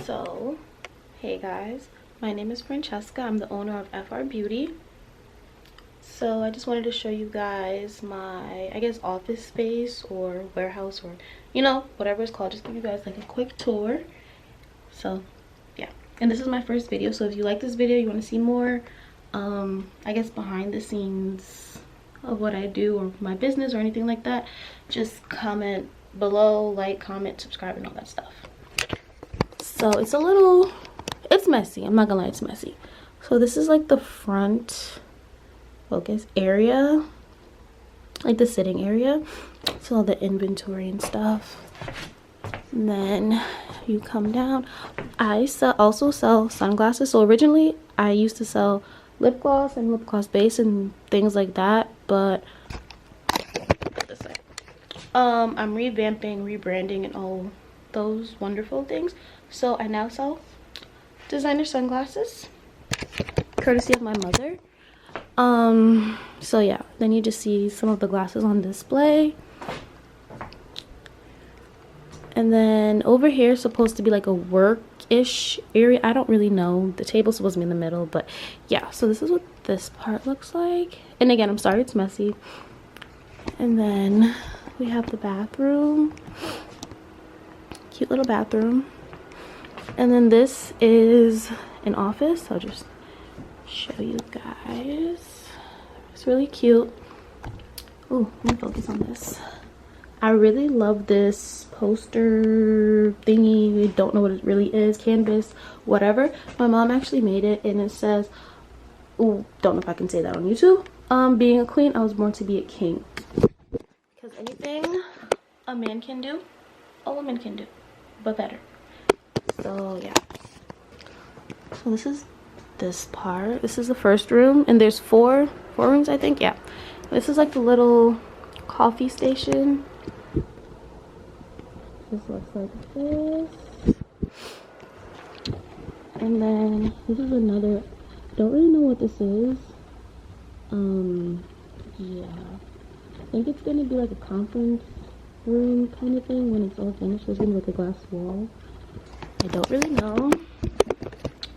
So, hey guys, my name is Francesca. I'm the owner of FR Beauty. So I just wanted to show you guys my, I guess, office space or warehouse, or whatever it's called. Just give you guys like a quick tour. So yeah, and this is my first video, so if you like this video, you want to see more I guess behind the scenes of what I do or my business or anything like that, just comment below, like, comment, subscribe, and all that stuff. So it's messy, I'm not gonna lie, it's messy. So this is like the front focus area, like the sitting area, so all the inventory and stuff. And then you come down. I also sell sunglasses. So originally I used to sell lip gloss and lip gloss base and things like that, but I'm revamping, rebranding, and all those wonderful things. So I now sell designer sunglasses, courtesy of my mother. So yeah, then you just see some of the glasses on display. And then over here is supposed to be like a work-ish area. I don't really know. The table's supposed to be in the middle, but yeah. So this is what this part looks like. And again, I'm sorry it's messy. And then we have the bathroom. Cute little bathroom. And then this is an office. I'll just show you guys. It's really cute. Oh, let me focus on this. I really love this poster thingy. Don't know what it really is. Canvas, whatever. My mom actually made it, and it says, oh, don't know if I can say that on YouTube. Being a queen, I was born to be a king. Because anything a man can do, a woman can do, but better. So yeah. So this is this part. This is the first room, and there's four rooms, I think. Yeah. This is like the little coffee station. This looks like this. And then this is another, don't really know what this is. Yeah, I think it's gonna be like a conference room kind of thing when it's all finished. There's gonna be like a glass wall. I don't really know.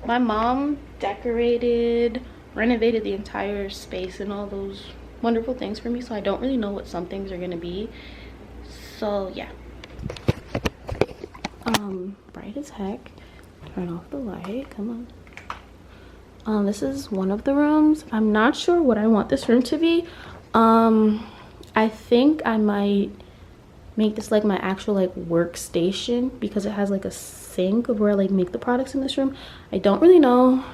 My mom decorated, renovated the entire space and all those wonderful things for me, so I don't really know what some things are gonna be. So yeah. Bright as heck. Turn off the light. Come on. This is one of the rooms. I'm not sure what I want this room to be. I think I might make this like my actual like workstation, because it has like a sink of where I like make the products in this room. I don't really know.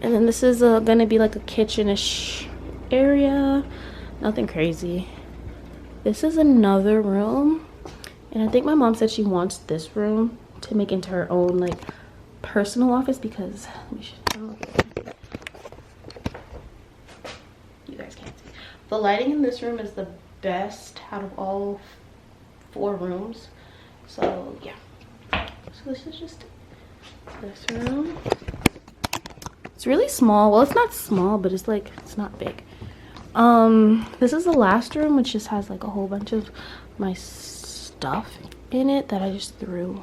And then this is gonna be like a kitchen-ish area. Nothing crazy. This is another room. And I think my mom said she wants this room to make into her own like personal office, because you guys can't see. The lighting in this room is the best out of all 4 rooms. So yeah. So this is just this room. It's really small. Well, it's not small, but it's like, it's not big. This is the last room, which just has like a whole bunch of my stuff in it that I just threw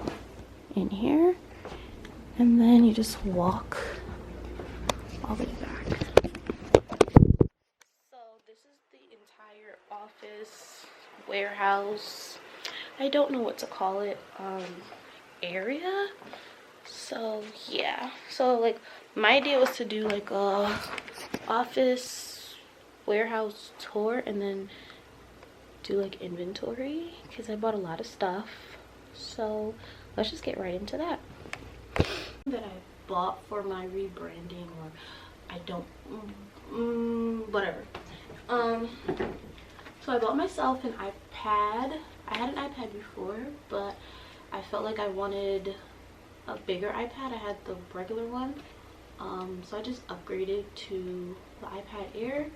in here. And then you just walk all the way back. So this is the entire office, warehouse, I don't know what to call it, area. So yeah, so like my idea was to do like a office warehouse tour and then do like inventory, because I bought a lot of stuff. So let's just get right into that. That I bought for my rebranding, or I don't whatever. So I bought myself an iPad. I had an iPad before, but I felt like I wanted a bigger iPad. I had the regular one, so I just upgraded to the iPad Air.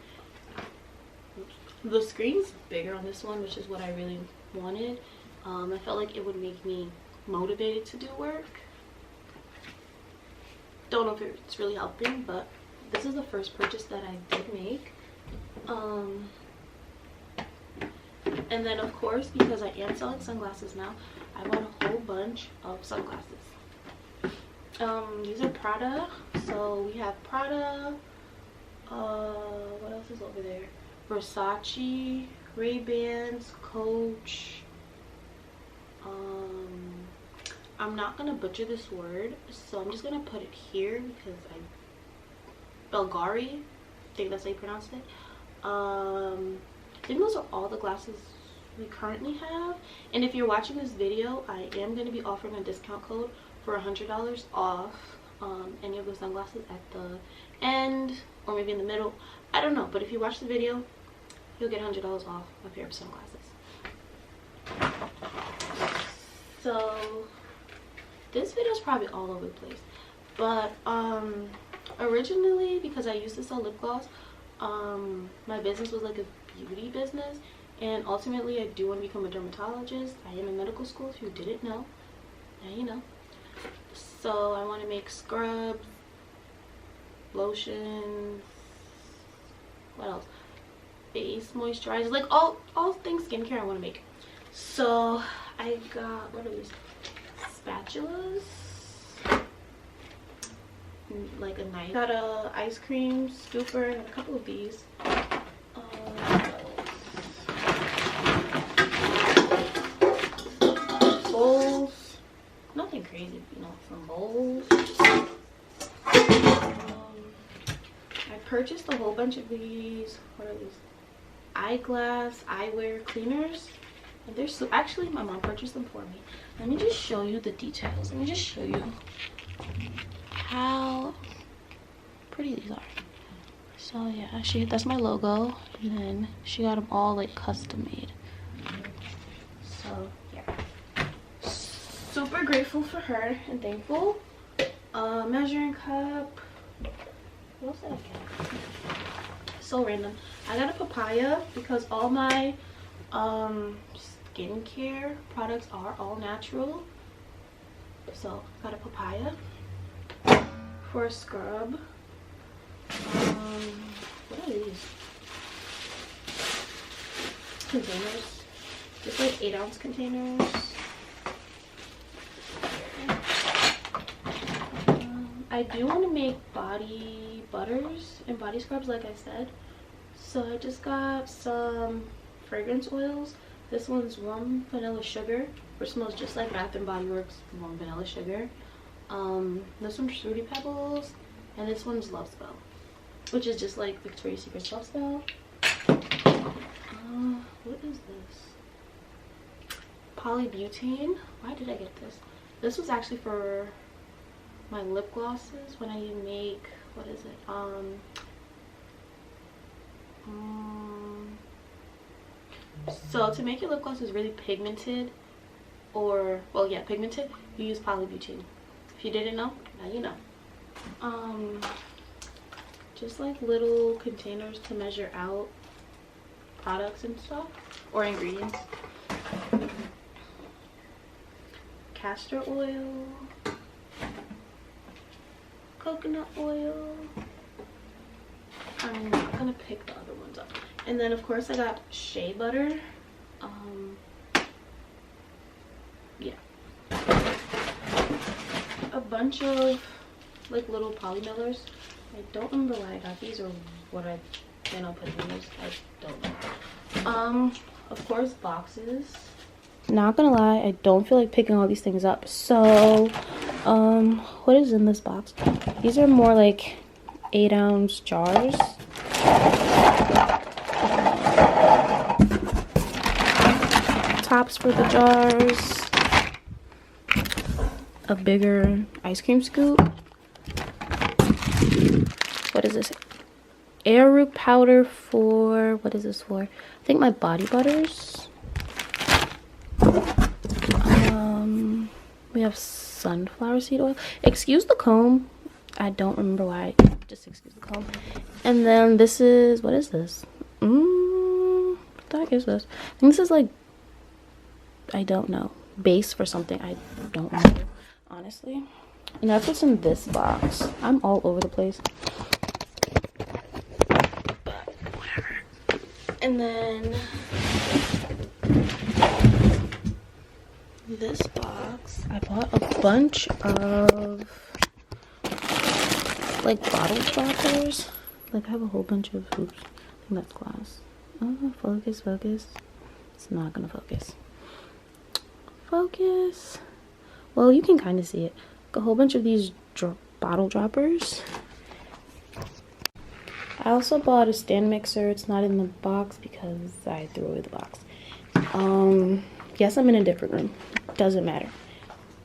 The screen's bigger on this one, which is what I really wanted. I felt like it would make me motivated to do work. Don't know if it's really helping, but this is the first purchase that I did make. And then of course, because I am selling sunglasses now, I bought a whole bunch bunch of sunglasses. These are Prada. So we have Prada. What else is over there? Versace, Ray-Bans, Coach. I'm not gonna butcher this word, so I'm just gonna put it here because Bulgari, I think that's how you pronounce it. I think those are all the glasses we currently have. And if you're watching this video, I am going to be offering a discount code for $100 off any of the sunglasses at the end or maybe in the middle. I don't know, but if you watch the video, you'll get $100 off a pair of sunglasses. So this video is probably all over the place, but originally, because I used to sell lip gloss, my business was like a beauty business, and ultimately I do want to become a dermatologist. I am in medical school, if you didn't know. Now you know. So I want to make scrubs, lotions, what else, face moisturizers, like all things skincare I want to make. So I got, what are these, spatulas, like a knife, got a ice cream scooper, and a couple of these. Bowls, nothing crazy, you know, some bowls. I purchased a whole bunch of these. What are these? Eyeglass, eyewear cleaners, and they're so, actually my mom purchased them for me. Let me just show you the details. Let me just show you how pretty these are. So yeah, that's my logo, and then she got them all like custom made. So yeah, super grateful for her and thankful. Measuring cup. What else did I get? So random. I got a papaya because all my skincare products are all natural. So got a papaya for a scrub. What are these? Containers. Just like 8-ounce containers. I do want to make body butters and body scrubs like I said. So I just got some fragrance oils. This one's warm vanilla sugar, which smells just like Bath and Body Works warm vanilla sugar. This one's Fruity Pebbles, and this one's Love Spell, which is just like Victoria's Secret's Love Spell. What is this? Polybutane. Why did I get this? This was actually for my lip glosses when I make, what is it? So to make your lip glosses really pigmented, or well yeah, pigmented, you use polybutane. If you didn't know, now you know. Just like little containers to measure out products and stuff, or ingredients. Castor oil, coconut oil. I'm not gonna pick the other ones up. And then of course I got shea butter. Yeah, a bunch of like little polymillers. I don't remember why I got these or what I plan on putting in these. I don't know. Of course, boxes. Not gonna lie, I don't feel like picking all these things up. So what is in this box? These are more like 8-ounce jars. Tops for the jars. A bigger ice cream scoop. What is this? Arrowroot powder for, what is this for? I think my body butters. We have sunflower seed oil. Excuse the comb. I don't remember why. Just excuse the comb. And then this is, what is this? What the heck is this? I think this is like, I don't know, base for something. I don't remember, honestly. And that's what's in this box. I'm all over the place. But whatever. And then this box, I bought a bunch of like bottle droppers. Like I have a whole bunch of oops, I think that's glass. Oh, focus. It's not gonna focus. Focus. Well, you can kind of see it. Like a whole bunch of these bottle droppers. I also bought a stand mixer. It's not in the box because I threw away the box. Yes, I'm in a different room. Doesn't matter.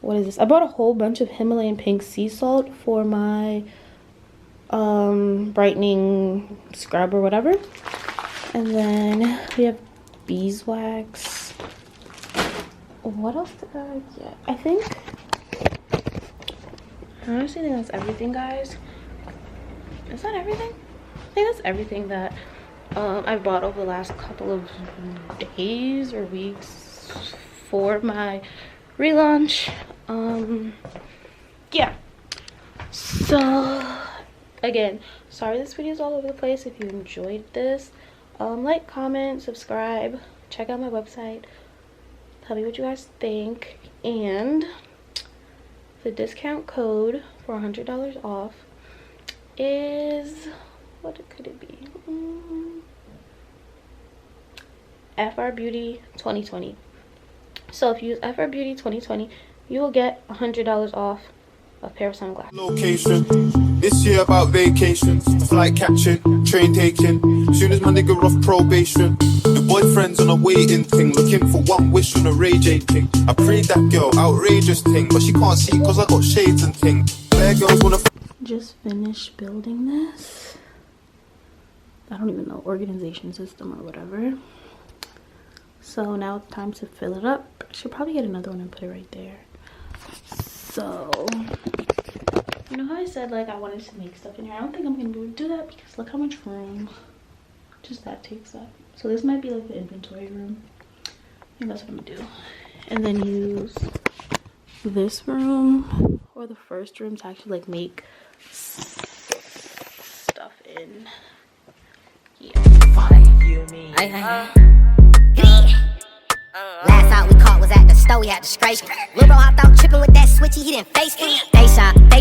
What is this? I bought a whole bunch of Himalayan pink sea salt for my brightening scrub or whatever. And then we have beeswax. What else did I get? I honestly think that's everything, guys. Is that everything? I think that's everything that I've bought over the last couple of days or weeks for my relaunch. Yeah. So again, sorry this video is all over the place. If you enjoyed this, like, comment, subscribe, check out my website, tell me what you guys think, and the discount code for $100 off is, what could it be? FR Beauty 2020. So if you use FR Beauty 2020, you will get $100 off a pair of sunglasses. Location this year about vacations, flight catching, train taking. Soon as my nigga off probation, the boyfriend's on a waiting thing, looking for one wish on a rage thing. I prayed that girl, outrageous thing, but she can't see cause I got shades and thing. Fair girls wanna just finished building this. I don't even know, organization system or whatever. So now it's time to fill it up. I should probably get another one and put it right there. So, you know how I said like I wanted to make stuff in here? I don't think I'm gonna be able to do that because look how much room just that takes up. So this might be like the inventory room. I think that's what I'm gonna do. And then use this room or the first room to actually like make stuff in. Yeah. Last out we caught was at the store, we had to scrape. Lil' bro hopped out tripping with that switchy, he didn't face me. They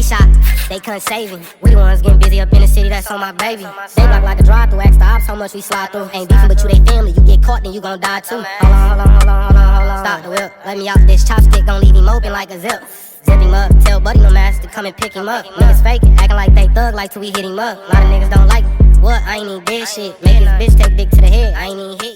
shot, they couldn't save him. We the ones getting busy up in the city, that's on my baby. They block like a drive-through, ask the ops how much we slide through. Ain't beefing but you they family, you get caught then you gon' die too. Hold on. Stop the whip, let me off this chopstick, gon' leave him open like a zip. Zip him up, tell buddy no master to come and pick him up. Niggas faking, acting like they thug like till we hit him up. A lot of niggas don't like him. What? I ain't even did shit. Make this bitch take dick to the head. I ain't even hit